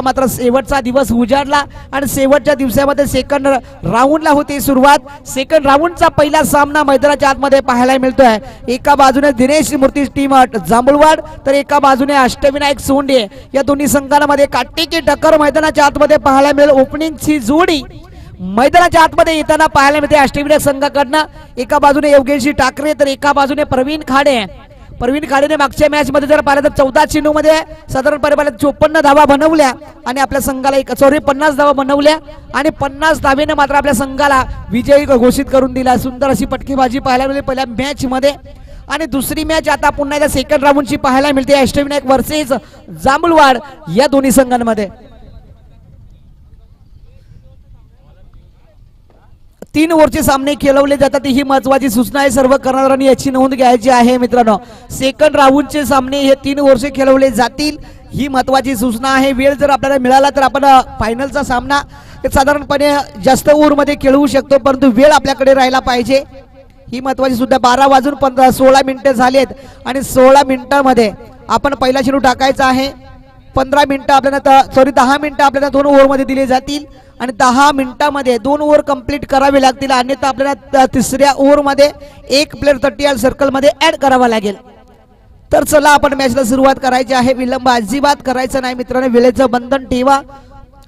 मात्र शेवटचा दिवस उजाडला आणि शेवटच्या दिवसामध्ये सेकंड राऊंडला होती सुरुवात। सेकंड राऊंडचा पहिला सामना मैदानाच्या आतमध्ये पाहायला मिळतोय। एका बाजूने दिनेश मूर्ती टीम जांभूळवाड तर एका बाजूने अष्टविनायक सोंडे या दोन्ही संघांमध्ये काटेकी टक्कर मैदानाच्या आतमध्ये पाहायला मिळेल। ओपनिंगची जोडी मैदानाच्या आतमध्ये येताना पाहायला मिळते अष्टविनायक संघाकडनं। एका बाजूने योगेशजी ठाकरे तर एका बाजूने प्रवीण खाडे। प्रवीण खाडेने मागच्या मॅच मध्ये जर पाहिलं तर 14 चेंडूमध्ये साधारणपणे 54 धावा बनवल्या आणि आपल्या संघाला 50 धावा बनवल्या आणि 50 धावेने मात्र आपल्या संघाला विजयी घोषित करून दिला। सुंदर अशी पटकीबाजी पाहायला मिळाली पहिल्या मॅच मध्ये आणि दुसरी मॅच आता पुन्हा एकदा सेकंड राऊंडची पाहायला मिळते अष्टविनायक वर्सेस जांभूळवाड या दोन्ही संघांमध्ये। 3 ओव्हरचे सामने खेळवले जातात ही महत्वाची सूचना आहे सर्व करणाऱ्यांनी याची नोंद घ्यायची आहे मित्रांनो। सेकंड राऊंडचे सामने हे 3 ओव्हरचे खेळवले जातील ही महत्वाची सूचना आहे। वेळ जर आपल्याला मिळाला तर आपण फायनलचा सामना साधारणपणे जास्त ओव्हर मध्ये खेळवू शकतो परंतु वेळ आपल्याकडे राहिला पाहिजे ही महत्वाची सुद्धा। 12:16 मिनिटे झालेत आणि 16 मिनिटांमध्ये आपण पहिला चेंडू टाकायचा आहे। 15 मिनिटं आपल्याला 10 मिनिटं आपल्याला 2 ओव्हर मध्ये दिले जातील आणि 10 मिनिटांमध्ये 2 ओव्हर कंप्लीट करावे लागतील अन्यथा आपल्याला तिसऱ्या ओव्हर मध्ये एक प्लेयर 30 सर्कल मध्ये ऍड करावा लागेल। तर चला आपण मॅचला सुरुवात करायची आहे। विलंब अजिबात करायचा नाही मित्रांनो, वेळेचं बंधन ठेवा।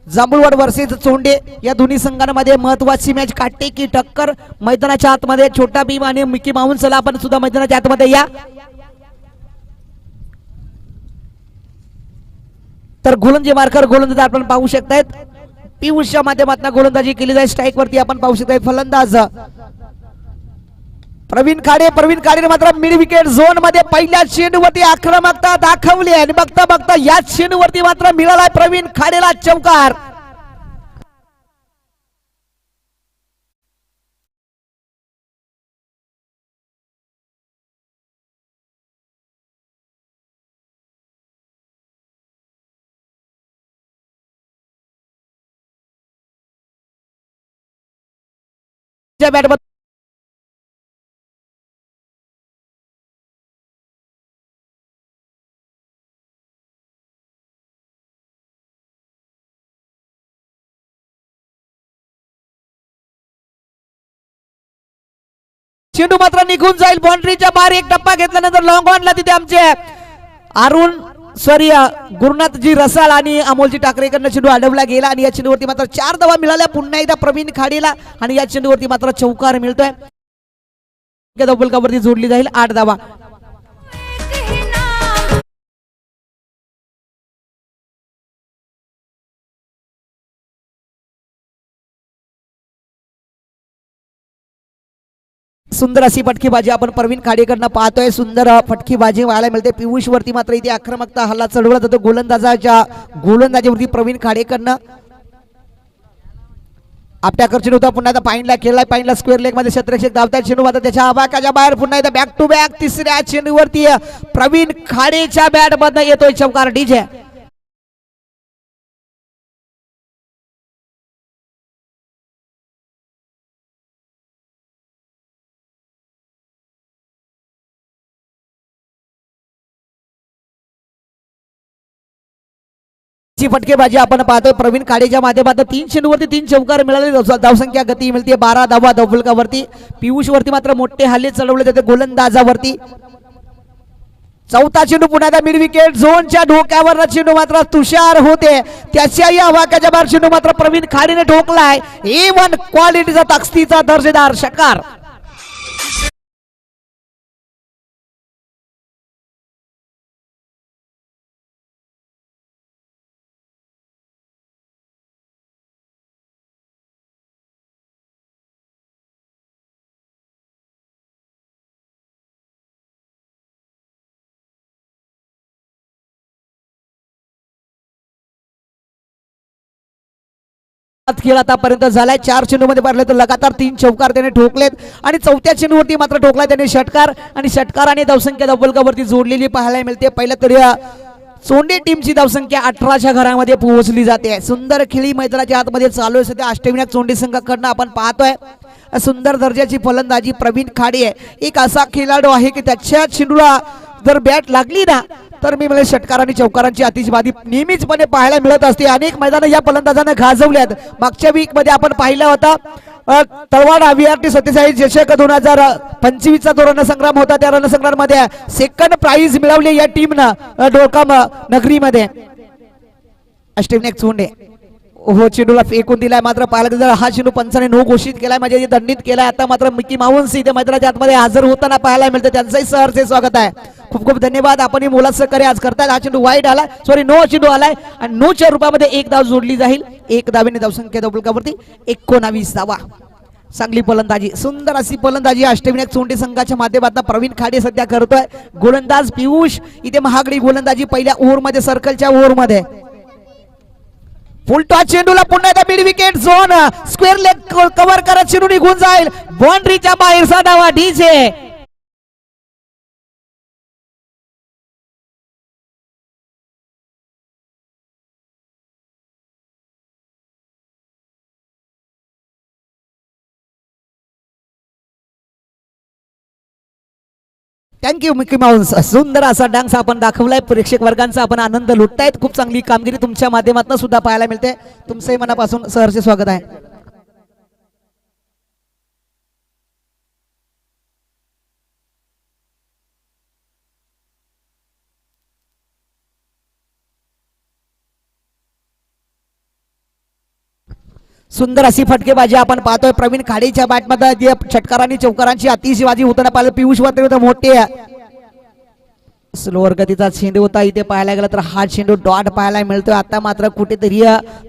जांभूळवाड वर्सेस चोंडे या दोन्ही संघांमध्ये महत्वाची मॅच काटेकी टक्कर मैदानाच्या आतमध्ये। छोटा भीम आणि मिकी माऊन चला आपण सुद्धा मैदानाच्या आतमध्ये या। तर गोलंदाजी मार्कर गोलंदाज आपण पाहू शकतायत पियुषच्या माध्यमातून गोलंदाजी केली जाईल। स्ट्राइक वरती आपण पाहू शकताय फलंदाज प्रवीण खाडे मात्र मिड विकेट झोन मध्ये पहिल्या चेंडूवरती आक्रमकता दाखवली आणि बघता बघता या चेंडूवरती मात्र मिळाला प्रवीण खाडेला चौकार। बॅट चेंडू मात्र निघून जाईल बाउंड्रीच्या बाहेर। एक टप्पा घेतल्यानंतर लॉंग ऑनला तिथे आमचे गुरुनाथजी रसाळ आणि अमोलजी ठाकरेकडनं चेंडू अडवला गेला आणि या चेंडूवरती मात्र 4 धावा मिळाल्या पुन्हा एकदा प्रवीण खाडेला आणि या चेंडूवरती मात्र चौकार मिळतोय। डबल कवरती जोडली जाईल 8 धावा। सुंदर अशी फटकीबाजी आपण प्रवीण खाडेकडनं पाहतोय। सुंदर फटकीबाजी व्हायला मिळते। पियुष वरती मात्र इथे आक्रमकता हल्ला चढवला जातो गोलंदाजीवरती प्रवीण खाडेकडनं। आपल्याकडे चेंडू होता पुन्हा एकदा पाईनला खेळलाय। पाईनला स्क्वेअर लेग मध्ये क्षेत्ररक्षक धावताय। चेंडू मात्र त्याच्या आवाकाच्या बाहेर पुन्हा एकदा बॅक टू बॅक तिसऱ्या चेंडूवरती प्रवीण खाडेच्या बॅट मधनं येतोय चौकार। डीजे फटकेबाजी आपण पाहतोय प्रवीण खाडेच्या माध्यमातून 3 चेंडूवरती 3 चौकार मिळाले। धावसंख्या गती मिळते 12 धावा धावफलकावरती। पियुष वरती मात्र मोठे हल्ले चढवले जाते गोलंदाजावरती। चौथा चेंडू पुन्हा मिड विकेट झोनच्या डोक्यावर चेंडू मात्र तुषार होते त्याच्याही आवाकाच्या बाहेर चेंडू मात्र प्रवीण खाडेने ठोकलाय। A1 क्वालिटीचा ताकदीचा दर्जेदार षटकार। खेळ आतापर्यंत झालाय 4 चेंडूमध्ये पाहिलं तर लगातार 3 चौकार त्याने ठोकलेत आणि चौथ्या चेंडूवरती मात्र ठोकला त्याने षटकार आणि षटकाराने धावसंख्या धावफलकावरती जोडलेली पाहायला मिळते। पहिल्या तरी सोंडे टीमची धावसंख्या 18च्या घरामध्ये पोहोचली जाते। सुंदर खेळी मैदानाच्या आतमध्ये चालू आहे सध्या अष्टविनायक चोंडे संघाकडनं आपण पाहतोय। सुंदर दर्जाची फलंदाजी प्रवीण खाडे एक असा खेळाडू आहे की त्याच्या चेंडूला जर बॅट लागली ना तर मी म्हणजे षटकार आणि चौकारांची आतिषबाजी नेहमीचपणे पाहायला मिळत असते. अनेक मैदानं या फलंदाजांना गाजवल्यात. मागच्या वीक मध्ये आपण पाहिला होता तळवाड VRT सत्यसाई चषक 2025 चा जो रणसंग्राम होता त्या रणसंग्राम सेकंड प्राइज मिळवले या टीमनं डोळकाम नगरीमध्ये. अष्टविनायक चोंडे हो चेंडूला फेकून दिलाय, मात्र पाहायला गेलं हा चेंडू पंचाने नो घोषित केलाय, म्हणजे दंडित केलाय. आता मात्र मिकी माऊस इथे मैदानाच्या आतमध्ये हजर होताना पाहायला मिळतं. त्यांचंही सहर्ष स्वागत आहे. खूप खूप धन्यवाद. आपण ही मोलाचं सहकार्य आज करताय. हा चेंडू वाईट आला, सॉरी नो चेंडू आलाय आणि नो च्या रूपामध्ये एक धाव जोडली जाईल. एक धावेने धावसंख्या धावफलकावरती 19 धावा. चांगली फलंदाजी, सुंदर अशी फलंदाजी अष्टविनायक चोंडे संघाच्या माध्यमातून प्रवीण खाडे सध्या करतोय. गोलंदाज पियुष इथे महागडी गोलंदाजी पहिल्या ओव्हरमध्ये सर्कलच्या ओव्हरमध्ये. फुल टॉस चेंडूला पुन्हा एकदा mid wicket zone square leg cover करत चेंडू निघून जाईल. बाउंड्रीच्या बाहेरचा धावा डीजे. Thank you Mickey Mouse. सुंदर असा डान्स आपण दाखवलाय. प्रेक्षक वर्गांचा आपण आनंद लुटतायत. खूप चांगली कामगिरी तुमच्या माध्यमातून सुद्धा पाहायला मिळते. तुमचंही मनापासून सहर्ष स्वागत आहे. सुंदर अशी फटकेबाजी आपण पाहतोय. प्रवीण खाडेच्या बॅटमध्ये षटकारांनी चौकारांची अतिशबाजी होताना पाहिलं. पियुष वात्र मोठे स्लोअर गतीचा चेंडू होता. इथे पाहायला गेला तर हा चेंडू डॉट पाहायला मिळतोय. आता मात्र कुठेतरी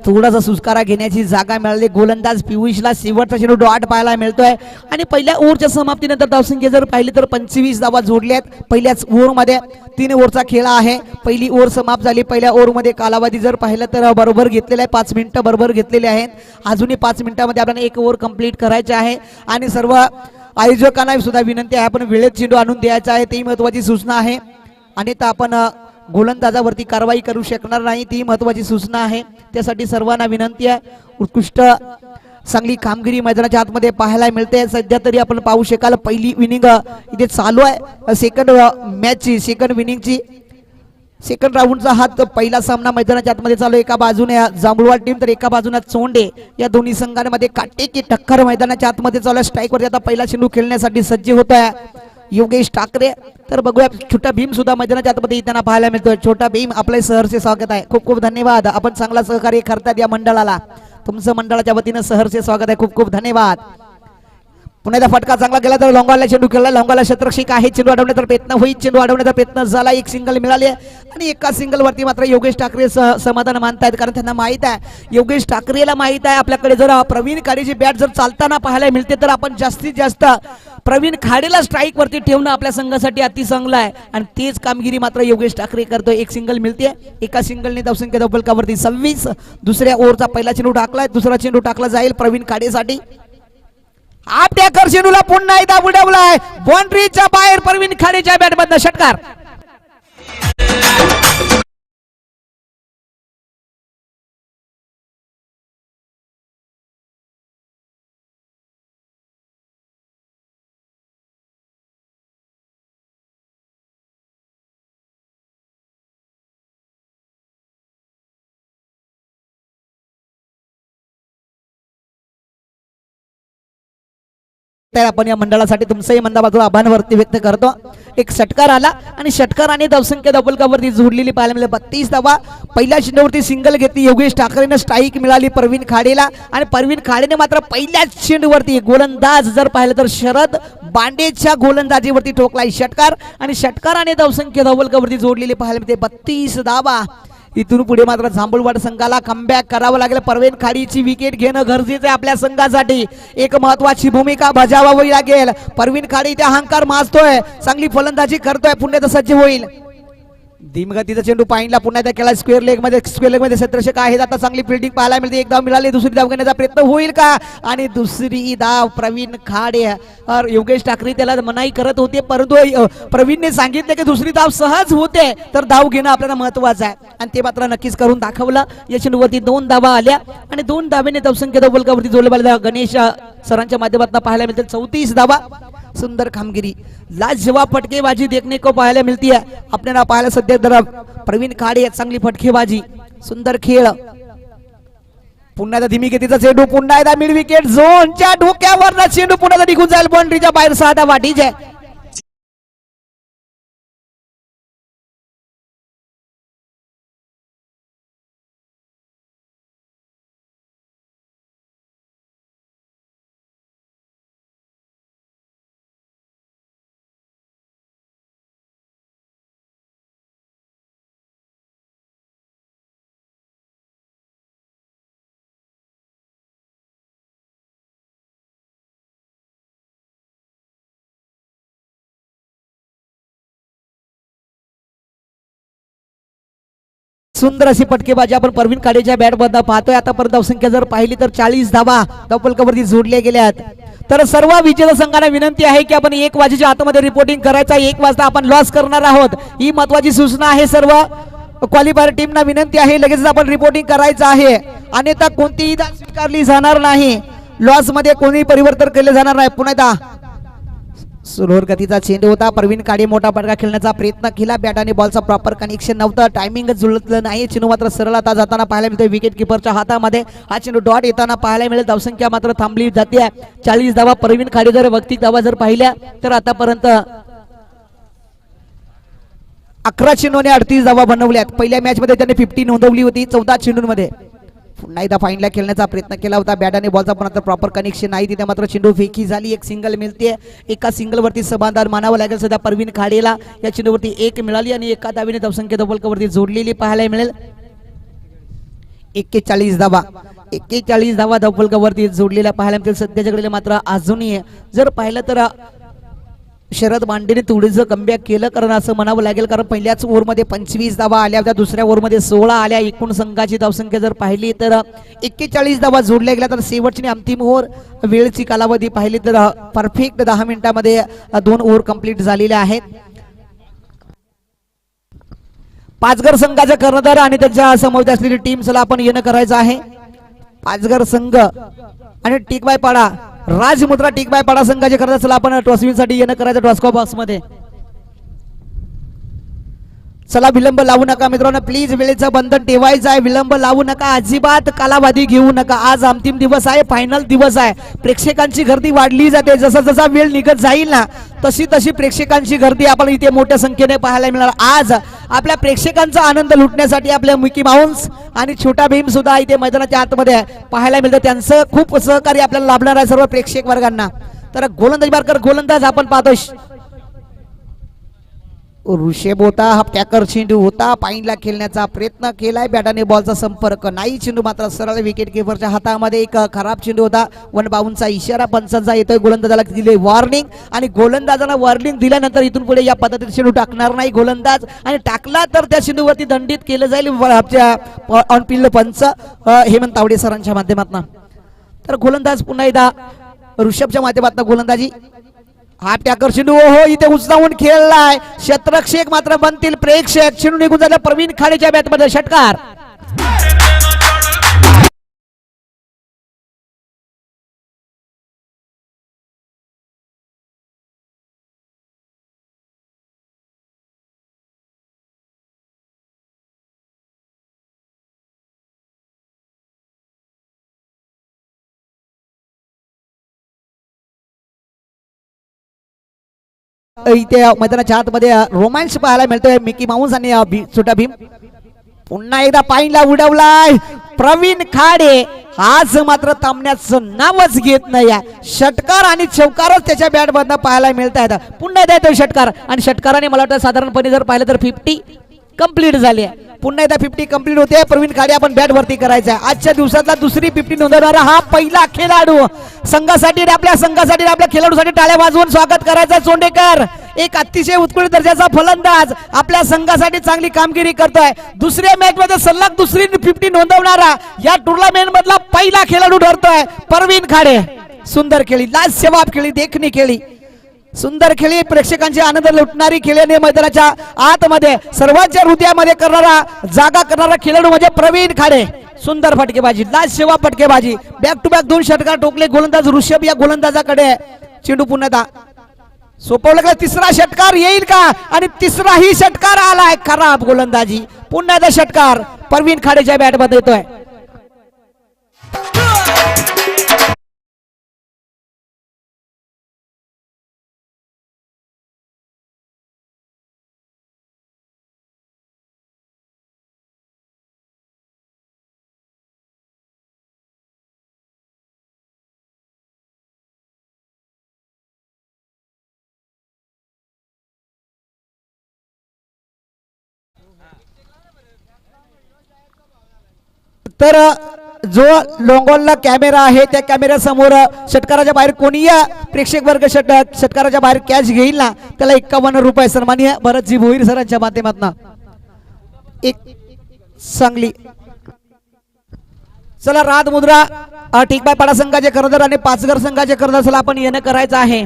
थोडासा सुस्कारा घेण्याची जागा मिळाली. गोलंदाज पियुषला शेवटचा चेंडू डॉट पाहायला मिळतोय. आणि पहिल्या ओव्हरच्या समाप्तीनंतर धावसंख्या जर पाहिली तर 25 धावा जोडल्यात पहिल्याच ओव्हरमध्ये. 3 ओव्हरचा खेळ आहे. पहिली ओव्हर समाप्त झाली. पहिल्या ओव्हरमध्ये कालावधी जर पाहिलं तर बरोबर घेतलेला आहे. 5 मिनिटं बरोबर घेतलेले आहेत. अजूनही 5 मिनिटांमध्ये आपल्याला एक ओव्हर कंप्लीट करायचे आहे. आणि सर्व आयोजकांना सुद्धा विनंती आहे, आपण वेळेत चेंडू आणून द्यायचा आहे, ती महत्वाची सूचना आहे. अन्यथा आपण गोलंदाजावरती कारवाई करू शकणार नाही, ती महत्वाची सूचना आहे. त्यासाठी सर्वांना विनंती आहे. उत्कृष्ट चांगली कामगिरी मैदानाच्या आतमध्ये पाहायला मिळते. सध्या तरी आपण पाहू शकाल पहिली इनिंग इथे चालू आहे. सेकंड मॅचची सेकंड विनिंगची सेकंड राऊंडचा हा पहिला सामना मैदानाच्या आतमध्ये चालू. एका बाजूने जांभूळवाड टीम तर एका बाजूने चोंडे. या दोन्ही संघांमध्ये काटेकी टक्कर मैदानाच्या आतमध्ये चालू आहे. स्ट्राईकवरती आता पहिला चेंडू खेळण्यासाठी सज्ज होत आहे योगेश ठाकरे. तर बघूया छोटा भीम सुद्धा मैदानाच्या आतमध्ये येताना पाहायला मिळतोय. छोटा भीम आपले सहर्ष स्वागत आहे. खूप खूप धन्यवाद. आपण चांगला सहकार्य करतात या मंडळाला. तुमचं मंडळाच्या वतीनं सहर्ष स्वागत आहे. खूप खूप धन्यवाद. पुन्हा एकदा फटका चांगला गेला तर लॉंगाला चेंडू खेळला. लॉंगाला क्षेत्ररक्षक आहे. चेंडू अडवण्याचा प्रयत्न होईल. चेंडू अडवण्याचा प्रयत्न झाला. एक सिंगल मिळाली आणि एका सिंगल वरती मात्र योगेश ठाकरे समाधान मानतायत. कारण त्यांना माहित आहे, योगेश ठाकरेला माहित आहे आपल्याकडे जर प्रवीण खाडेची बॅट जर चालताना पाहायला मिळते तर आपण जास्तीत जास्त प्रवीण खाडेला स्ट्राईक वरती ठेवणं आपल्या संघासाठी अति चांगलं आहे. आणि तेच कामगिरी मात्र योगेश ठाकरे करतोय. एक सिंगल मिळते. एका सिंगलने धावसंख्या धावफलकावरती 26. दुसऱ्या ओव्हरचा पहिला चेंडू टाकलाय. दुसरा चेंडू टाकला जाईल प्रवीण खाडेसाठी. आपल्या चेंडूला पुन्हा एकदा उडवलाय. बाउंड्रीच्या बाहेर प्रवीण खाडेच्या बॅटमधनं षटकार. आपण या मंडळासाठी तुमचंही मनापासून आभार व्यक्त करतो. एक षटकार आला आणि षटकाराने धावसंख्या धावफलकावरती जोडलेली पाहायला मिळाली. 32 धावा. पहिल्या चेंडूवरती सिंगल घेतली योगेश ठाकरेने. स्ट्राईक मिळाली प्रवीण खाडेला आणि प्रवीण खाडेने मात्र पहिल्याच चेंडूवरती गोलंदाज जर पाहिलं तर शरद बांडेच्या गोलंदाजीवरती ठोकलाय षटकार आणि षटकाराने धावसंख्या धावफलकावरती जोडलेली पाहायला मिळते. 32 धावा. इथून पुढे मात्र जांभूळवाड संघाला कमबॅक करावं लागेल. प्रवीण खाडीची विकेट घेणं गरजेचं आहे आपल्या संघासाठी. एक महत्वाची भूमिका बजावावी लागेल. प्रवीण खाडी इथे अहंकार माजतोय, चांगली फलंदाजी करतोय, पुन्हा सज्ज होईल. धीमगतीचा चेंडू पाहिला. पुन्हा एकदा केला स्क्वेअर लेग मध्ये क्षेत्ररक्षक आहेत. आता चांगली फिल्डिंग पाहायला मिळते. एक धाव मिळाली. दुसरी धाव घेण्याचा प्रयत्न होईल का? आणि दुसरी धाव प्रवीण खाडे. योगेश ठाकरे त्याला मनाई करत होते, परंतु प्रवीणने सांगितले की दुसरी धाव सहज होते तर धाव घेणं आपल्याला महत्वाचं आहे आणि ते मात्र नक्कीच करून दाखवलं. या चेंडूवरती 2 धावा आल्या आणि 2 धावेने धावसंख्या धावफलकावरती जोडल्या. गणेश सरांच्या माध्यमातून पाहायला मिळते 34 धावा. सुंदर कामगिरी, लाजवाब फटकेबाजी देखने को पाहायला मिळती है. आपल्याला पाहायला सध्या जरा प्रवीण खाडे चांगली फटकेबाजी, सुंदर खेळ. पुन्हा एकदा धीमी गतीचा चेंडू, पुन्हा एकदा मिड विकेट झोनच्या डोक्यावर चेंडू पुन्हा एकदा निघून जाईल बाउंड्रीच्या बाहेर. 6 धावा वाटीचे. सुंदर अशी फटकेबाजी आपण प्रवीण खाडेच्या बॅट मधून पाहतोय. आतापर्यंत धावसंख्या जर पाहिली तर 40 धावा धावफलकावरती जोडल्या गेल्यात. तर सर्व विजेता संघांना विनंती आहे की आपण 1 वाजेच्या आतमध्ये रिपोर्टिंग करायचा. 1 वाजता आपण लॉस करणार आहोत, ही महत्वाची सूचना आहे. सर्व क्वालिफायर टीमना विनंती आहे, लगेच आपण रिपोर्टिंग करायचं आहे, अन्यथा कोणतीही धाव स्वीकारली जाणार नाही. लॉस मध्ये कोणीही परिवर्तन केले जाणार नाही. पुन्हा एकदा सुलोर गतीचा चेंडू होता. प्रवीण खाडे मोठा फटका खेळण्याचा प्रयत्न केला, बॅट आणि बॉलचा प्रॉपर कनेक्शन नव्हतं, टायमिंग जुळलं नाही. चेंडू मात्र सरळ आता जाताना पाहायला मिळतोय विकेट किपरच्या हातामध्ये. हा चेंडू डॉट येताना पाहायला मिळेल. धावसंख्या मात्र थांबली जाते. 40 धावा प्रवीण खाडे जर वैयक्तिक धावा जर पाहिल्या तर आतापर्यंत 11 चेंडूने 38 धावा बनवल्यात. पहिल्या मॅच मध्ये त्यांनी 50 नोंदवली होती 14 चेंडूंमध्ये. पुन्हा एकदा फाईनला खेळण्याचा प्रयत्न केला होता, बॅट आणि बॉलचा पण आता प्रॉपर कनेक्शन नाही. तिथे मात्र चेंडू फेकी झाली. एक सिंगल मिळते. एका सिंगल वरती समाधान मानावं लागेल सध्या प्रवीण खाडेला. या चेंडूवरती 1 मिळाली आणि एका धावेने धावसंख्या धावफलकावरती जोडलेली पाहायला मिळेल. 41 धावा 41 धावा धावफलकावरती जोडलेल्या पाहायला मिळतील. सध्याच्या घडीला मात्र अजूनही जर पाहिलं तर शरद मांडेने थोडंसं कमबॅक केलं, कारण असं म्हणावं लागेल, कारण पहिल्याच ओव्हरमध्ये 25 धावा आल्या होत्या, दुसऱ्या ओव्हरमध्ये 16 आल्या. एकूण संघाची धावसंख्या जर पाहिली तर 41 धावा जोडल्या गेल्या. तर शेवटची अंतिम ओव्हर वेळची कालावधी पाहिली तर परफेक्ट 10 मिनिटांमध्ये 2 ओव्हर कंप्लीट झालेल्या आहेत. पाचघर संघाचा कर्णधार आणि त्याच्या समोर असलेली टीम चला आपण येणं करायचं आहे. पाचघर संघ आणि टिकबाय पाडा राजमुद्रा टिकबाय पाडा संघाचे कर्णधार चला आपण टॉसविनसाठी येणं करायचं टॉस्को बॉक्स मध्ये. चला विलंब लावू नका मित्रांनो, प्लीज वेळेचं बंधन ठेवायचं आहे. विलंब लावू नका, अजिबात कालावधी घेऊ नका. आज अंतिम दिवस आहे, फायनल दिवस आहे. प्रेक्षकांची गर्दी वाढली जाते. जसा जसा वेळ निघत जाईल ना तशी तशी प्रेक्षकांची गर्दी आपण इथे मोठ्या संख्येने पाहायला मिळणार. आज आपल्या प्रेक्षकांचा आनंद लुटण्यासाठी आपल्या मिकी माउस आणि छोटा भीम सुद्धा इथे मैदानाच्या आतमध्ये पाहायला मिळतं. त्यांचं खूप सहकार्य आपल्याला लाभणार आहे सर्व प्रेक्षक वर्गांना. तर गोलंदाज बारकर गोलंदाज आपण पाहतोय. ऋषभ होता, हा टॅकर चेंडू होता, पाईनला खेळण्याचा प्रयत्न केलाय, बॅटाने बॉलचा संपर्क नाही. चेंडू मात्र सरळ विकेट किपरच्या हातामध्ये. एक खराब चेंडू होता. 1 बाउन्सचा इशारा पंचांचा येतोय. गोलंदाजाला दिले वॉर्निंग आणि गोलंदाजाला वॉर्निंग दिल्यानंतर इथून पुढे या पद्धतीने चेंडू टाकणार नाही गोलंदाज, आणि टाकला तर त्या चेंडूवरती दंडित केलं जाईल ऑन फील्ड पंच हेमंत तावडे सरांच्या माध्यमातून. तर गोलंदाज पुन्हा एकदा ऋषभच्या माध्यमातून गोलंदाजी. हा टॅकर चेंडू हो इथे उचलावून खेळलाय. क्षेत्ररक्षक मात्र बनतील प्रेक्षक. चेंडू निघून झाला प्रवीण खाडेच्या बॅटमध्ये. षटकार. इथे मैदानाच्या आतमध्ये रोमांस पाहायला मिळतोय. मिकी माऊस आणि छोटा भीम. पुन्हा एकदा पाईनला उडवलाय प्रवीण खाडे. आज मात्र थांबण्याचं नावच घेत नाही. षटकार आणि चौकारच त्याच्या बॅट मधनं पाहायला मिळत आहेत. पुन्हा एकदा येतोय षटकार, आणि षटकाराने मला वाटतं साधारणपणे जर पाहिलं तर 50 कंप्लीट झाली. पुन्हा एकदा 50 कंप्लीट होते. प्रवीण खाडे आपण बॅट वरती करायचा आहे. आजच्या दिवसातला दुसरी 50 नोंदवणारा हा पहिला खेळाडू. संघासाठी आपल्या संघासाठी आपल्या खेळाडूसाठी टाळ्या वाजवून स्वागत करायचं. चोंडेकर एक अतिशय उत्कृष्ट दर्जाचा फलंदाज आपल्या संघासाठी चांगली कामगिरी करतोय. दुसऱ्या मॅच मध्ये सलग दुसरी 50 नोंदवणारा या टुर्नामेंट मधला पहिला खेळाडू ठरतोय प्रवीण खाडे. सुंदर खेळी, लाजवाब खेळी, देखणी खेळी, सुंदर खेळी, प्रेक्षकांची आनंद लुटणारी खेळीने मैदानाच्या आतमध्ये सर्वांच्या हृदयामध्ये करणारा जागा करणारा खेळाडू म्हणजे प्रवीण खाडे. सुंदर फटकेबाजी, लाजवाब फटकेबाजी, बॅक टू बॅक 2 षटकार ठोकले गोलंदाज ऋषभ या गोलंदाजाकडे. चेंडू पुन्हा सोपवलं का तिसरा षटकार येईल का आणि तिसराही षटकार आलाय खराब गोलंदाजी पुन्हा एकदा षटकार परवीन खाडेच्या बॅट मध्ये येतोय तर जो लोंगोलला कॅमेरा आहे त्या कॅमेरा समोर षटकाराच्या बाहेर कोणी प्रेक्षक वर्ग षटकाराच्या बाहेर कॅच घेईल ना त्याला 51 रुपये सन्माननीय भरतजी भोईर सरांच्या माध्यमातून एक चांगली चला रात मुद्रा टिकबाय पाडा संघाचे करदार आणि पाचघर संघाचे करदार चला आपण येणं करायचं आहे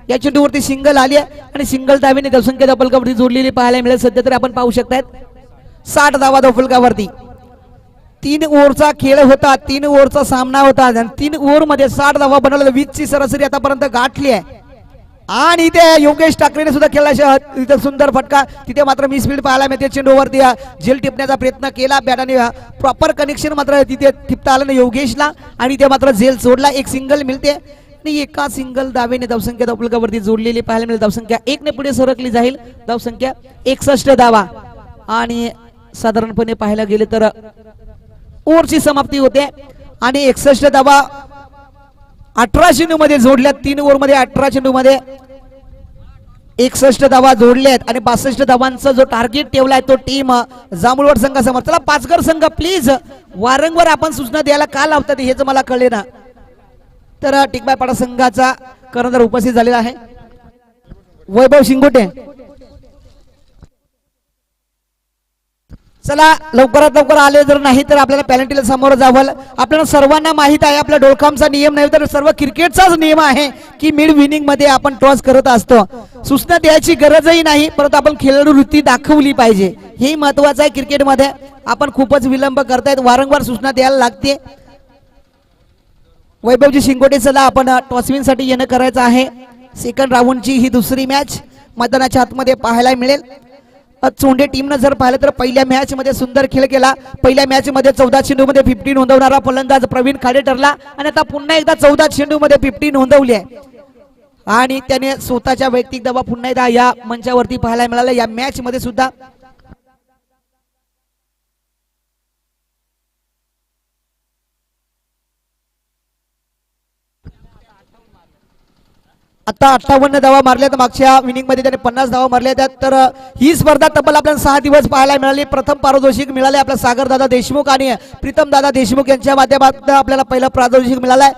या चेंडूवरती सिंगल आली आहे आणि सिंगल धावेने धावसंख्या फलकावरती जोडलेली पाहायला मिळेल सध्या तरी आपण पाहू शकतायत 60 धावा फलकावरती 3 ओव्हरचा खेळ होता 3 ओव्हरचा सामना होता आणि 3 ओव्हर मध्ये 60 धावा बनवलेला 20 ची सरासरी आतापर्यंत गाठली आहे आणि इथे योगेश ठाकरेने सुद्धा खेळला तिथे सुंदर फटका तिथे मात्र मिसफील्ड पाहायला मिळते चेंडूवरती झेल टिपण्याचा प्रयत्न केला बॅटाने प्रॉपर कनेक्शन मात्र तिथे टिपता आलं नाही योगेशला आणि ते मात्र झेल सोडला एक सिंगल मिळते आणि एका सिंगल धावेने धावसंख्या फलकावरती जोडलेली पाहायला मिळेल धावसंख्या 1 ने पुढे सरकली जाईल धावसंख्या 61 धावा आणि साधारणपणे पाहायला गेले तर ओव्हरची समाप्ती होते आणि 61 धावा 18 चेंडू मध्ये जोडल्यात 3 ओव्हर मध्ये 18 चेंडू मध्ये 61 धावा जोडल्यात आणि 62 धावांचा जो टार्गेट ठेवलाय तो टीम जांभूळवाड संघासमोर चला पाचघर संघ प्लीज वारंवार आपण सूचना द्यायला का लावतात हेच मला कळले ना तर टिकबाय पाडा संघाचा कर्णधार उपस्थित झालेला आहे वैभव शिंगोटे चला लवकरात लवकर आले जर नाही तर आपल्याला पॅनल्टीला समोर जावं आपल्याला सर्वांना माहित आहे आपल्या डोळखामचा नियम नाही तर सर्व क्रिकेटचाच नियम आहे की मिड विनिंग मध्ये आपण टॉस करत असतो सूचना द्यायची गरजही नाही परंतु आपण खेळाडू वृत्ती दाखवली पाहिजे हे महत्वाचं आहे क्रिकेटमध्ये आपण खूपच विलंब करतायत वारंवार सूचना द्यायला लागते वैभवजी शिंगोटे चला आपण टॉसविन साठी येणं करायचं आहे सेकंड राऊंडची ही दुसरी मॅच मैदानाच्या आतमध्ये पाहायला मिळेल चोंडे टीमनं जर पाहिलं तर पहिल्या मॅच मध्ये सुंदर खेळ केला पहिल्या मॅच मध्ये 14 चेंडू मध्ये 50 नोंदवणारा फलंदाज प्रवीण खाडे ठरला आणि आता पुन्हा एकदा 14 चेंडू मध्ये 50 नोंदवली आहे आणि त्याने स्वतःच्या वैयक्तिक धावा पुन्हा एकदा या मंचावरती पाहायला मिळाला या मॅच मध्ये सुद्धा आता 58 धावा मारल्यात मागच्या विनिंग मध्ये त्याने 50 धावा मारल्या तर ही स्पर्धा तब्बल आपल्याला 6 दिवस पाहायला मिळाली प्रथम पारितोषिक मिळाले आपल्या सागर दादा देशमुख आणि प्रीतम दादा देशमुख यांच्या माध्यमातून आपल्याला पहिलं पारितोषिक मिळालंय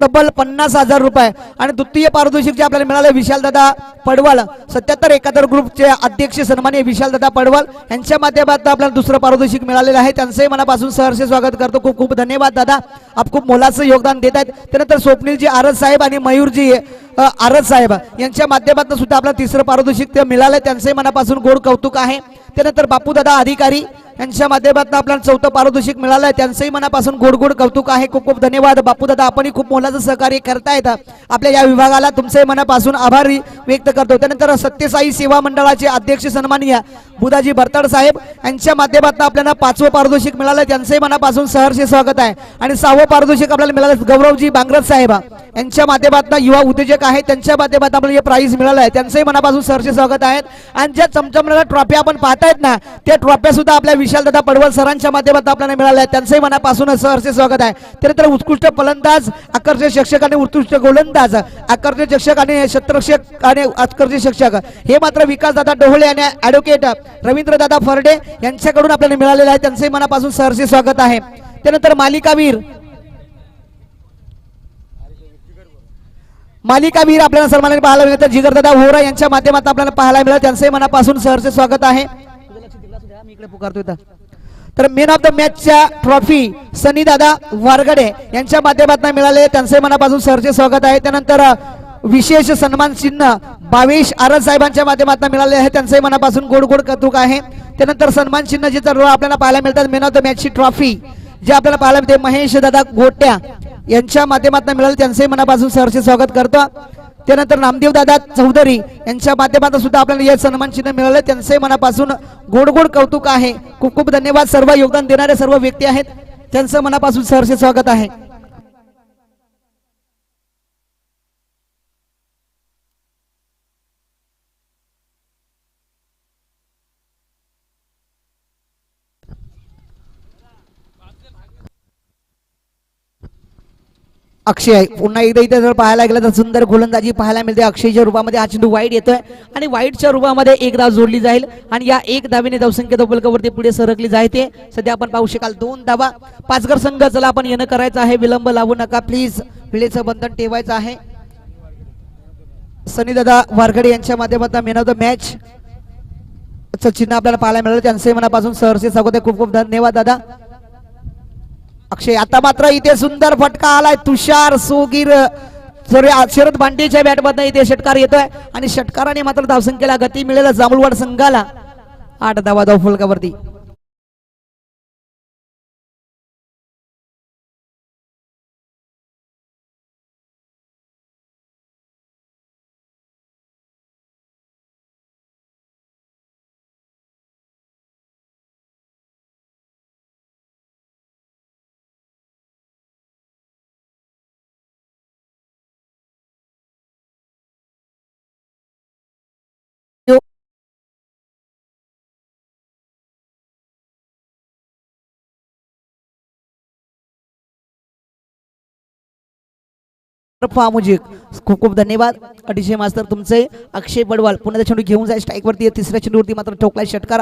तब्बल 50,000 रुपये आणि द्वितीय पारितोषिक जे आपल्याला मिळाले विशाल दादा पडवळ 7771 ग्रुपचे अध्यक्ष सन्माननीय विशाल दादा पडवळ यांच्या माध्यमातून आपल्याला दुसरं पारितोषिक मिळालेलं आहे त्यांचंही मनापासून सहर्ष स्वागत करतो खूप खूप धन्यवाद दादा आप खूप मोलाचं योगदान देत आहेत त्यानंतर स्वप्नीलजी आरज साहेब आणि मयूरजी आरज साहेब यांच्या माध्यमातून सुद्धा आपल्याला तिसरं पारितोषिक ते मिळालंय त्यांचंही मनापासून गोड कौतुक आहे त्यानंतर बापू दादा अधिकारी यांच्या माध्यमातून आपल्याला चौथं पारितोषिक मिळालंय त्यांचंही मनापासून गोड गोड कौतुक आहे खूप खूप धन्यवाद बापू दादा आपणही खूप मोलाचं सहकार्य करतायत आपल्या या विभागाला तुमचे मनापासून आभार व्यक्त करतो त्यानंतर सत्यसाई सेवा मंडळाचे अध्यक्ष सन्माननीय बुधाजी भरताड साहेब यांच्या माध्यमातून आपल्याला 5वं पारितोषिक मिळालंय त्यांचंही मनापासून सहर्ष स्वागत आहे आणि 6वं पारितोषिक आपल्याला मिळालं गौरवजी बांगरत साहेब यांच्या माध्यमातून युवा उद्योजक आहेत त्यांच्या माध्यमातून आपल्याला हे प्राइज मिळालं आहे त्यांचंही मनापासून सहर्ष स्वागत आहेत आणि ज्या चमचमणाऱ्या ट्रॉफी आपण पाहतायत ना त्या ट्रॉफ्या सुद्धा आपल्या विशाल दादा पडवळ सरांच्या माध्यमातून आपल्याला मिळाल्या आहेत त्यांचंही मनापासून सहर्ष स्वागत आहे त्यानंतर उत्कृष्ट फलंदाज आकर्षक शिक्षक आणि उत्कृष्ट गोलंदाज आकर्षक शिक्षक आणि शतरक्षक आणि आकर्षक शिक्षक हे मात्र विकास दादा डोहळे आणि ऍडव्होकेट रवींद्र दादा फरडे यांच्याकडून आपल्याला मिळालेलं आहे त्यांचंही मनापासून सहर्ष स्वागत आहे त्यानंतर मालिकावीर आपल्याला सन्मानाने पाहायला मिळतं जिगरदादा वोरा यांच्या माध्यमातून आपल्याला पाहायला मिळालं त्यांचंही मनापासून सहर्ष स्वागत आहे तर मेन ऑफ द मॅचच्या ट्रॉफी सनी दादा वारगडे यांच्या माध्यमातून मिळाले त्यांचे मनापासून सहर्ष स्वागत आहे त्यानंतर विशेष सन्मान चिन्ह भावेश आरज साहेबांच्या माध्यमातून मिळाले आहे त्यांचे मनापासून गोड गोड कौतुक आहे त्यानंतर सन्मान चिन्ह जे आपल्याला पाहायला मिळतात मेन ऑफ द मॅचची ट्रॉफी जे आपल्याला पाहायला मिळते महेश दादा गोट्या यांच्या माध्यमातून मिळाले त्यांचे मनापासून सहर्ष स्वागत करतो त्यानंतर नामदेव दादा चौधरी यांच्या माध्यमातून सुद्धा आपल्याला हे सन्मान चिन्ह मिळाले, त्यांचे मनापासून गोड गोड कौतुक आहे. खूप खूप धन्यवाद. सर्व योगदान देणारे सर्व व्यक्ती आहेत, त्यांचं मनापासून सहर्ष स्वागत आहे. अक्षय पुन्हा एकदा इथे जर पाहायला गेलं तर सुंदर गोलंदाजी पाहायला मिळते. अक्षयच्या रूपामध्ये हा चेंडू वाईट येतोय आणि वाईटच्या रूपामध्ये एक धाव जोडली जाईल आणि या एक धावेने धावसंख्या फलकावरती पुढे सरकली जाते. सध्या आपण पाहू शकाल 2 धावा. पाचघर संघ चला आपण येणं करायचं आहे, विलंब लावू नका प्लीज, वेळेचं बंधन ठेवायचं आहे. सनी दादा वारगडे यांच्या माध्यमातून मॅन ऑफ द मॅच चिन्ह आपल्याला पाहायला मिळालं, त्यांचे मनापासून सहर्ष स्वागत आहे. खूप खूप धन्यवाद दादा. अक्षय आता मात्र इथे सुंदर फटका आलाय. तुषार सोगीर शरद भांडेच्या बॅटमधनं इथे षटकार येतोय आणि षटकाराने मात्र धावसंख्येला गती मिळेल जांभूळवाड संघाला. 8 धावा धाव फलकावरती. खूप खूप धन्यवाद अतिशय मास्तर तुमचे. अक्षय बडवाल पुन्हा चेंडू घेऊन जाय स्ट्राईक वरती. तिसऱ्या चेंडूवरती मात्र ठोकलाय षटकार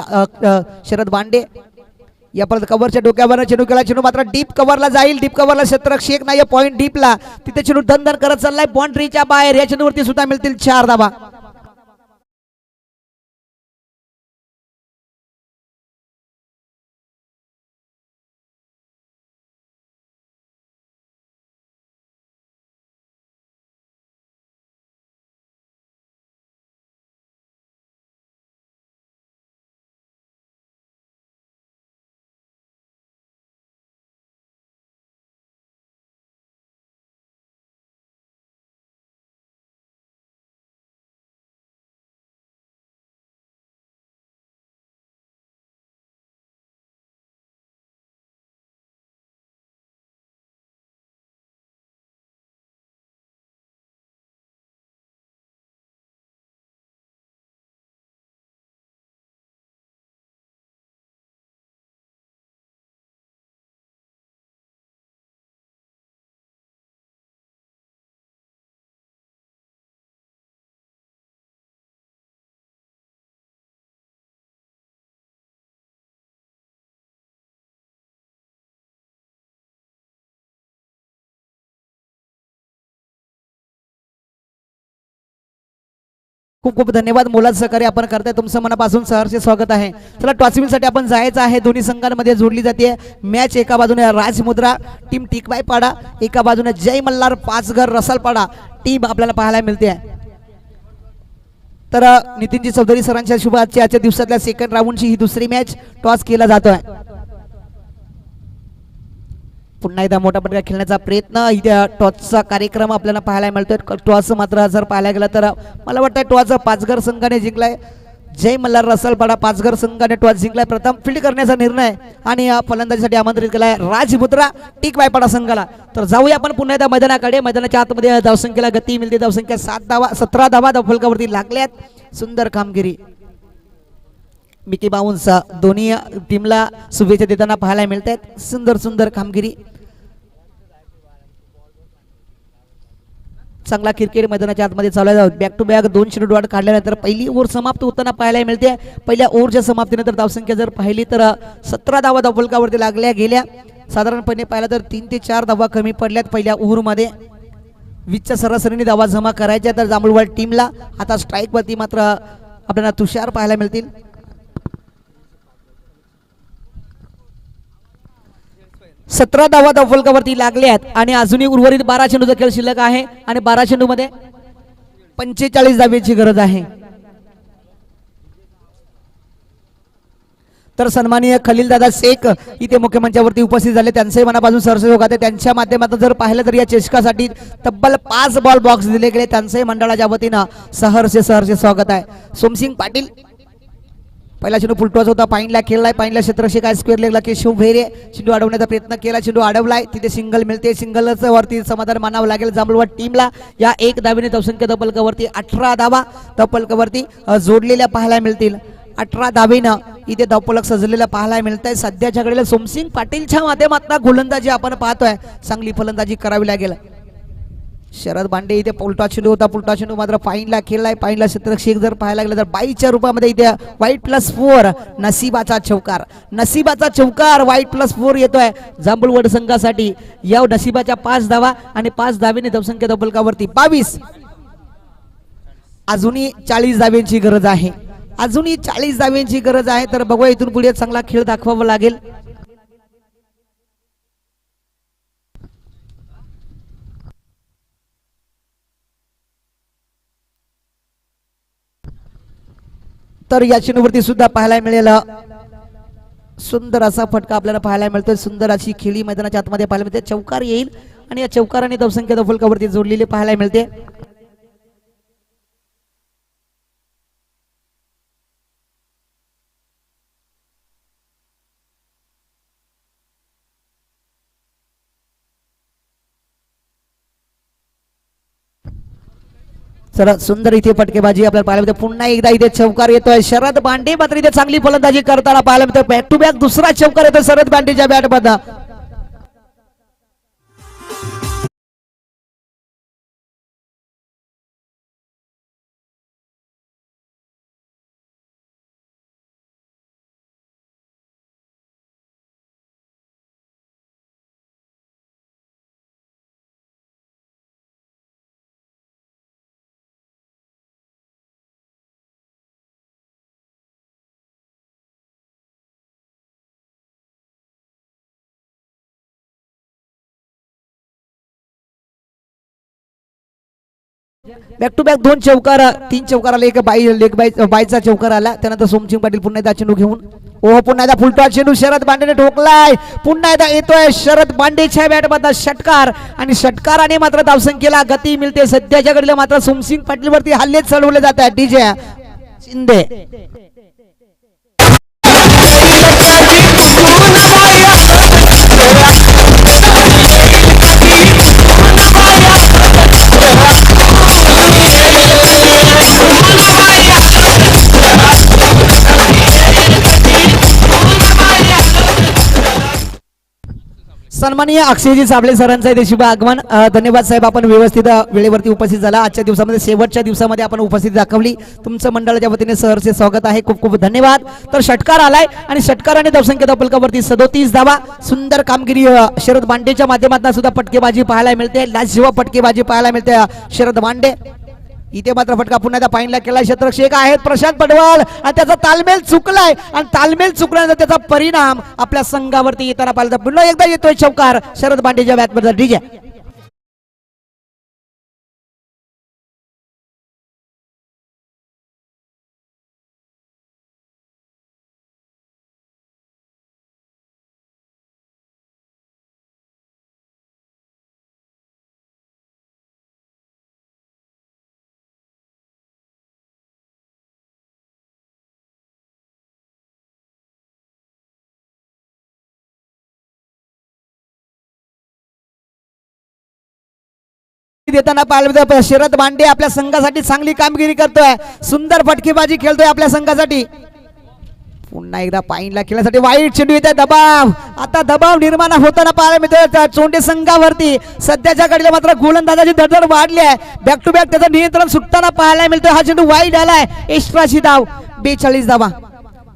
शरद भांडे. या परत कव्हरच्या डोक्यावर चेंडू केला, चेंडू मात्र डीप कव्हरला जाईल. डीप कव्हरला क्षेत्ररक्षक नाही, पॉइंट डीपला. तिथे चेंडू धन धन करत चाललाय बाउंड्रीच्या बाहेर. या चेंडूवरती सुद्धा मिळतील 4 धावा. खूप खूप धन्यवाद. मोलाचं सहकार्य आपण करताय, तुमचं मनापासून सहर्ष स्वागत आहे. चला टॉसविनसाठी आपण जायचं आहे. दोन्ही संघांमध्ये जोडली जाते मॅच. एका बाजूने राजमुद्रा टीम टिकवाय पाडा, एका बाजूने जय मल्हार पाचघर रसालपाडा टीम आपल्याला पाहायला मिळते. तर नितीनजी चौधरी सरांच्या शुभाच्या आजच्या दिवसातल्या सेकंड राऊंडची ही दुसरी मॅच. टॉस केला जातोय. पुन्हा एकदा मोठा पटका खेळण्याचा प्रयत्न. इथे टॉसचा कार्यक्रम आपल्याला पाहायला मिळतोय. टॉस मात्र जर पाहायला गेला तर मला वाटतं टॉस पाचघर संघाने जिंकलाय. जय मल्हार रसालपाडा पाचघर संघाने टॉस जिंकलाय. प्रथम फील्ड करण्याचा निर्णय आणि फलंदाजीसाठी आमंत्रित केलाय राजमुद्रा टिकवायपाडा संघाला. तर जाऊया आपण पुन्हा एकदा मैदानाकडे. मैदानाच्या आतमध्ये धावसंख्येला गती मिळते. धावसंख्या 17 धावा धावफलकावरती लागल्यात. सुंदर कामगिरी. मिकी बाउन्स दोन्ही टीमला शुभेच्छा देताना पाहायला मिळत आहेत. सुंदर सुंदर कामगिरी. चांगला क्रिकेट मैदानाच्या आतमध्ये चालू आहे. बॅक टू बॅक 2 चेंडू डॉट काढल्यानंतर पहिली ओव्हर समाप्त होताना पाहायला मिळते. पहिल्या ओव्हरच्या समाप्तीनंतर धावसंख्या जर पाहिली तर 17 धावा धावफलकावरती लागल्या गेल्या. साधारणपणे पाहिलं तर 3 ते 4 धावा कमी पडल्यात पहिल्या ओव्हरमध्ये. 20च्या सरासरीने धावा जमा करायच्या तर जांभूळवाड टीमला. आता स्ट्राईक वरती मात्र आपल्याला तुषार पाहायला मिळतील. 17 धावा धावफलकावरती लागल्यात आणि अजूनही उर्वरित 12 चेंडूचा खेळ शिल्लक आहे आणि 12 चेंडू मध्ये 45 धावेची गरज आहे. तर सन्माननीय खलीलदादा शेख इथे मुख्यमंचावरती उपस्थित झाले, त्यांचे मनापासून सहर्ष स्वागत आहे. त्यांच्या माध्यमातून जर पाहिलं तर या चषकासाठी तब्बल 5 बॉल बॉक्स दिले गेले, त्यांचे मंडळाच्या वतीनं सहर्ष स्वागत आहे. सोमसिंग पाटील पहिला चेंडू फुलटॉस होता, पाईनला खेळलाय, पाईनला क्षेत्ररक्षक आहे, स्क्वेअर लेगला केशव भेरे चेंडू अडवण्याचा प्रयत्न केला, चेंडू अडवलाय, तिथे सिंगल मिळते. सिंगलच वरती समाधान मानावं लागेल जांभूळवाड टीमला. या एक धावेने धावसंख्या तब्बलकावरती 18 धावा तब्बलकावरती जोडलेल्या पाहायला मिळतील. 18 धावेनं इथे धावफलक सजलेला पाहायला मिळत आहे. सध्याच्या घडीला सोमसिंग पाटीलच्या माध्यमातून गोलंदाजी आपण पाहतोय, चांगली फलंदाजी करावी लागेल. शरद बांडे इथे पुलटा चेंडू होता, पुलटा चेंडू मात्र पाईनला खेळलाय, पाईनला क्षेत्ररक्षक जर पाहायला गेलं तर 22च्या रूपामध्ये इथे वाईट +4 नशिबाचा चौकार वाईट+4 येतोय जांभूळवाड संघासाठी. या नशिबाच्या 5 धावा आणि 5 धावेने धावसंख्या तब्बलकावरती 22. अजूनही 40 धाव्यांची गरज आहे, अजूनही 40 धाव्यांची गरज आहे. तर बघूया इथून पुढे चांगला खेळ दाखवावा लागेल. तर या चेंडूवरती सुद्धा पाहायला मिळेल सुंदर असा फटका आपल्याला पाहायला मिळतोय. सुंदर अशी खेळी मैदानाच्या आतमध्ये पाहायला मिळते. चौकार येईल आणि या चौकाराने धावसंख्या तब्बलकावरती जोडलेली पाहायला मिळते. चला सुंदर इथे फटकेबाजी आपल्याला पाहायला मिळते. पुन्हा एकदा इथे चौकार येतोय. शरद बांडे मात्र इथे चांगली फलंदाजी करताना पाहायला मिळते. बॅक टू बॅक दुसरा चौकार येतो शरद बांडेच्या बॅटमध्ये. बॅक टू बॅक 2 चौकार, 3 चौकार आले, एक बाईचा चौकार आला. त्यानंतर सोमसिंग पाटील पुन्हा एकदा चेंडू घेऊन पुन्हा एकदा फुलटॉ चेंडू शरद बांडेने ठोकलाय. पुन्हा एकदा येतोय शरद बांडेच्या बॅटमधला षटकार आणि षटकाराने मात्र धावसंख्येला गती मिळते. सध्याच्या घडीला मात्र सोमसिंग पाटील वरती हल्ले चढवले जात आहेत. डीजे शिंदे सन्माननीय अक्षयजी साबळे सरांचा इथे शुभ आगमन. धन्यवाद साहेब, आपण व्यवस्थित वेळेवरती उपस्थित झाला. आजच्या दिवसामध्ये शेवटच्या दिवसामध्ये आपण उपस्थिती दाखवली. तुमचं मंडळाच्या वतीने सहर्ष स्वागत आहे, खूप खूप धन्यवाद. तर षटकार आलाय आणि षटकाराने धावसंख्या तब्बलकावरती 37 धावा. सुंदर कामगिरी शरद बांडेच्या माध्यमातून सुद्धा फटकेबाजी पाहायला मिळते. लाजवाब फटकेबाजी पाहायला मिळते शरद बांडे. इथे मात्र फटका पुन्हा एकदा पाईनला केलाय. क्षेत्ररक्षक आहेत प्रशांत पडवळ आणि त्याचा तालमेल चुकलाय आणि तालमेल चुकल्यानंतर त्याचा परिणाम आपल्या संघावरती येताना पाहिला. पुन्हा एकदा येतोय चौकार शरद बांडेच्या बॅटमध्ये. डीजे देताना पाहिलं शरद बांडे आपल्या संघासाठी चांगली कामगिरी करतोय. सुंदर फटकेबाजी खेळतोय आपल्या संघासाठी. पुन्हा एकदा पाईनला खेळण्यासाठी वाईट चेंडू येत आहे. दबाव, आता दबाव निर्माण होताना पाहायला मिळतोय चोंडे संघावरती. सध्याच्या घडीला मात्र गोलंदाजाची धडधड वाढली आहे. बॅक टू बॅक त्याचं नियंत्रण सुटताना पाहायला मिळतोय. हा चेंडू वाईट आलाय. एक्स्ट्राची धाव 42 धावा.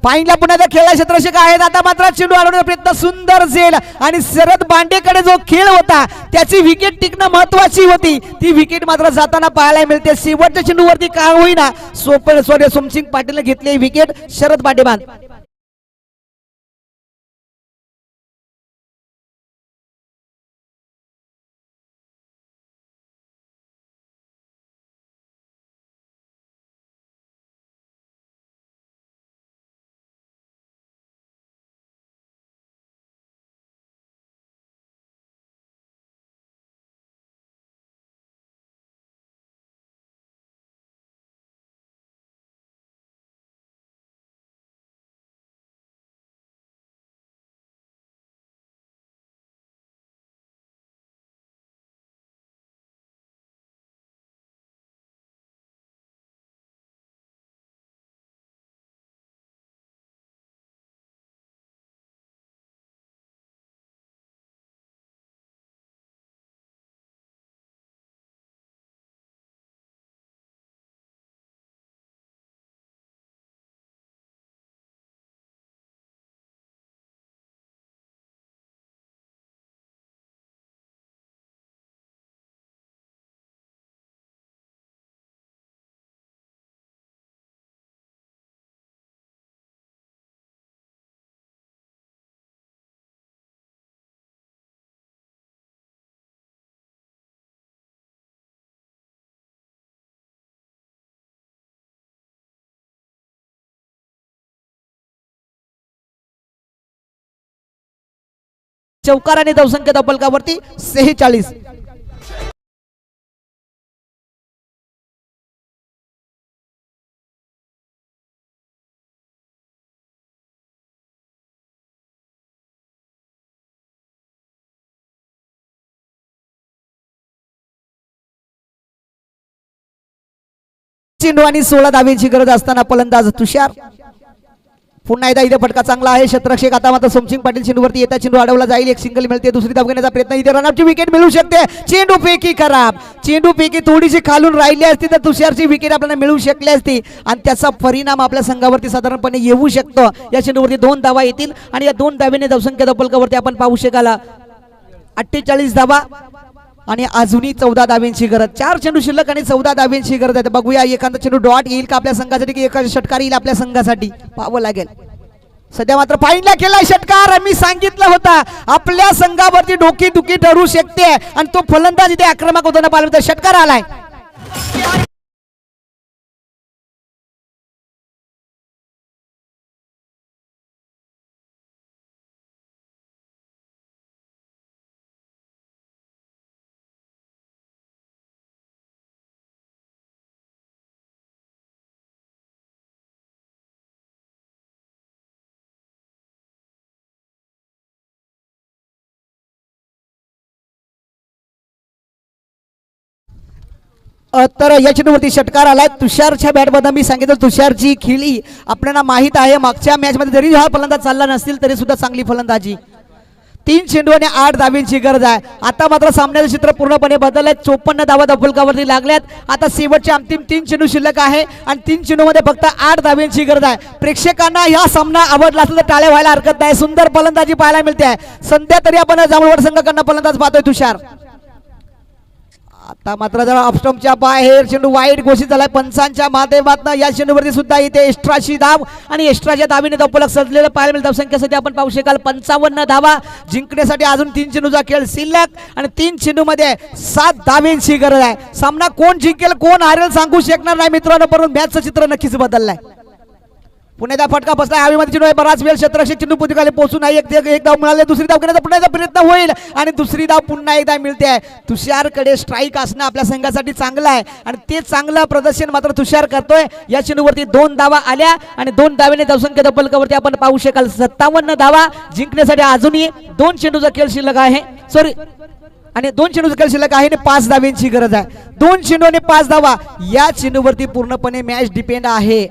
पाईनला पुन्हा एकदा खेळला क्षेत्ररक्षक आहेत. आता मात्र चेंडू अडवण्याचा प्रयत्न सुंदर झेल आणि शरद बांडेकडे जो खेळ होता त्याची विकेट टिकणं महत्वाची होती. ती विकेट मात्र जाताना पाहायला मिळते. शेवटच्या चेंडूवरती का होईना सोमसिंग पाटीलने घेतली विकेट. शरद बांडे बाद. चौकार आणि धावसंख्या धावफलकावरती 46. चेंडू आणि 16 धावेची गरज असताना फलंदाज तुषार. पुन्हा एकदा इथे फटका चांगला आहे. क्षेत्ररक्षक आता मात्र सोमसिंग पाटील चेंडूवरती येतात. चेंडू अडवला जाईल. एक सिंगल मिळते. दुसरी धाव घेण्याचा प्रयत्न. इथे रनआउटची विकेट मिळू शकते. चेंडू फेकी खराब. चेंडू फेकी थोडीशी खालून राहिली असती तर तुषारची विकेट आपल्याला मिळू शकली असती आणि त्याचा परिणाम आपल्या संघावरती साधारणपणे येऊ शकतो. या चेंडूवरती 2 धावा येतील आणि या 2 धावेने धावसंख्या धावफलकावरती आपण पाहू शकाल 48 धावा आणि अजूनही 14 धावेंची गरज. 4 चेंडू शिल्लक आणि 14 धावेंची गरज आहे. बघूया एखादा चेंडू डॉट येईल का आपल्या संघासाठी की एखादा षटकार येईल आपल्या संघासाठी पाहावं लागेल. सध्या मात्र फाईनला केलाय षटकार. मी सांगितलं होतं आपल्या संघावरती डोकी दुखी ठरू शकते आणि तो फलंदाज इथे आक्रमक होताना पाहिलं. षटकार आलाय. तर या चेंडूवरती षटकार आलाय. तुषारच्या बॅटमध्ये मी सांगितलं तुषारची खिळी आपल्याला माहित आहे. मागच्या मॅच मध्ये जरी हा फलंदाज चालला नसतील तरी सुद्धा चांगली फलंदाजी. 3 चेंडू आणि 8 धावेंची गरज आहे. आता मात्र सामन्याचं चित्र पूर्णपणे बदललंय. 54 धावा धावफलकावरती लागल्यात. आता शेवटचे अंतिम 3 चेंडू शिल्लक आहे आणि 3 चेंडू मध्ये फक्त 8 धावेंची गरज आहे. प्रेक्षकांना हा सामना आवडला असेल तर टाळ्या व्हायला हरकत नाही. सुंदर फलंदाजी पाहायला मिळते आहे. सध्या तरी आपण जांभूळवाड संघाकडनं फलंदाज पाहतोय तुषार. आता मात्र जरा ऑफस्टॉपच्या बाहेर चेंडू वाईट घोषित झालाय पंचांच्या माध्यमातून. या चेंडूवरती सुद्धा इथे एक्स्ट्राची धाव आणि एक्स्ट्राच्या धावेने धावफलक सजलेलं पाहायला मिळेल. धावसंख्येसाठी आपण पाहू शकाल 55 धावा. जिंकण्यासाठी अजून 3 चेंडूचा खेळ शिल्लक आणि 3 चेंडूमध्ये 7 धावेंची गरज आहे. सामना कोण जिंकेल कोण हारेल सांगू शकणार नाही मित्रांनो, परंतु मॅचचं चित्र नक्कीच बदललंय. पुण्याचा फटका बसलाय. हवेमध्ये चेंडू बराच वेळ क्षेत्ररक्षक चेंडू पुतिकाले पोहोचून नाही. एक धाव मिळाले. दुसरी धाव घेण्याचा पुन्हा एकदा प्रयत्न होईल आणि दुसरी धाव पुन्हा एकदा मिळते. तुषारकडे स्ट्राईक असणं आपल्या संघासाठी चांगलं आहे आणि ते चांगलं प्रदर्शन मात्र तुषार करतोय. या चेंडूवरती 2 धावा आल्या आणि 2 धावेने धावसंख्या धावफलकावरती आपण पाहू शकाल 57 धावा. जिंकण्यासाठी अजूनही 2 चेंडूचा खेळ शिल्लक आहे. सॉरी आणि 2 चेंडूचा खेळ शिल्लक आहे आणि 5 धावेंची गरज आहे. 2 चेंडू आणि 5 धावा. या चेंडूवरती पूर्णपणे मॅच डिपेंड आहे.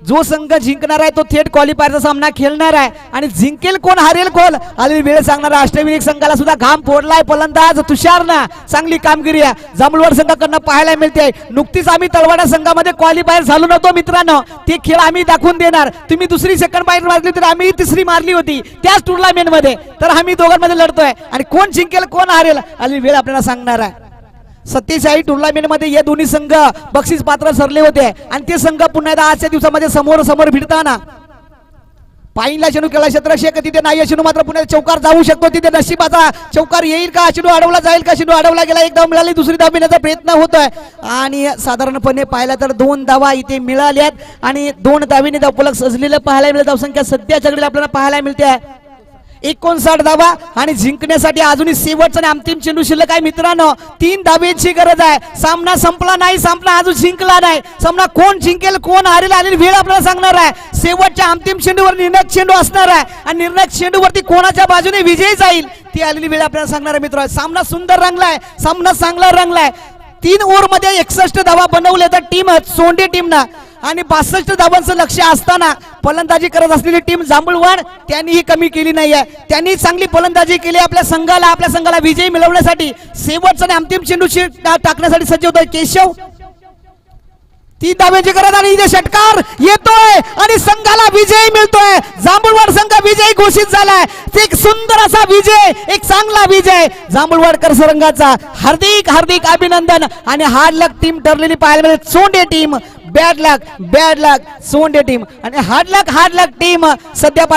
जो संघ जिंकणार आहे तो थेट क्वालिफायरचा सामना खेळणार आहे आणि जिंकेल कोण हारेल कोण आलेली वेळ सांगणारा अष्टविनायक संघाला सुद्धा घाम फोडलाय. फलंदाज तुषारनं चांगली कामगिरी आहे जांभूळवाड संघाकडनं पाहायला मिळते. नुकतीच आम्ही तळवाडा संघामध्ये क्वालिफायर झालो नव्हतो मित्रांनो. ते खेळ आम्ही दाखवून देणार. तुम्ही दुसरी सेकंड पायर मारली तर आम्ही तिसरी मारली होती त्याच टुर्नामेंट मध्ये. तर आम्ही दोघांमध्ये लढतोय आणि कोण जिंकेल कोण हारेल आलेली वेळ आपल्याला सांगणार आहे. 27 टुर्नामेंट मध्ये हे दोन्ही संघ बक्षीस पात्र ठरले होते आणि ते संघ पुन्हा एकदा आजच्या दिवसामध्ये समोर समोर भिडताना पाहिला चेंडू केला क्षेत्ररक्षक तिथे नाही. चेंडू मात्र पुन्हा चौकार जाऊ शकतो. तिथे नशिबाचा चौकार येईल का चेंडू अडवला जाईल का. चेंडू अडवला गेला. एक धाव मिळाली. दुसरी धाव मिळण्याचा प्रयत्न होतोय आणि साधारणपणे पाहिला तर 2 धावा इथे मिळाल्यात आणि 2 धावेने धावफलक सजलेलं पाहायला मिळेल. धावसंख्या सध्याच्या घडीला आपल्याला पाहायला मिळते 59 धावा आणि जिंकण्यासाठी अजूनही शेवटचा आणि अंतिम चेंडू शिल्लक आहे मित्रांनो. 3 धावेची गरज आहे. सामना संपला नाही. सामना अजून जिंकला नाही. सामना कोण जिंकेल कोण हारेल आलेली वेळ आपल्याला सांगणार आहे. शेवटच्या अंतिम चेंडूवर निर्णायक चेंडू असणार आहे आणि निर्णायक चेंडूवरती कोणाच्या बाजूने विजयी जाईल ती आलेली वेळ आपल्याला सांगणार आहे मित्र. सामना सुंदर रंगलाय. सामना चांगला रंगलाय. 3 ओव्हरमध्ये 61 धावा बनवल्या तर टीम सोंडे टीमना आणि 62 धावांचं लक्ष असताना फलंदाजी करत असलेली टीम जांभूळवाड त्यांनीही कमी केली नाहीये. त्यांनी चांगली फलंदाजी केली. आपल्या संघाला विजय मिळवण्यासाठी शेवटचा आणि अंतिम चेंडू टाकण्यासाठी सज्ज होतोय केशव. 3 धावेची गरज आणि इथे षटकार येतोय आणि संघाला विजय मिळतोय. जांभूळवाड संघ विजय घोषित झालाय. एक सुंदर असा विजय, एक चांगला विजय जांभूळवाडकर संघाचा. हार्दिक हार्दिक अभिनंदन आणि हार्ड लक टीम ठरलेली पाहायला मिळेल. सोंडे टीम बॅड लक सोंडे टीम आणि हार्ड लक टीम सध्या पाहिलं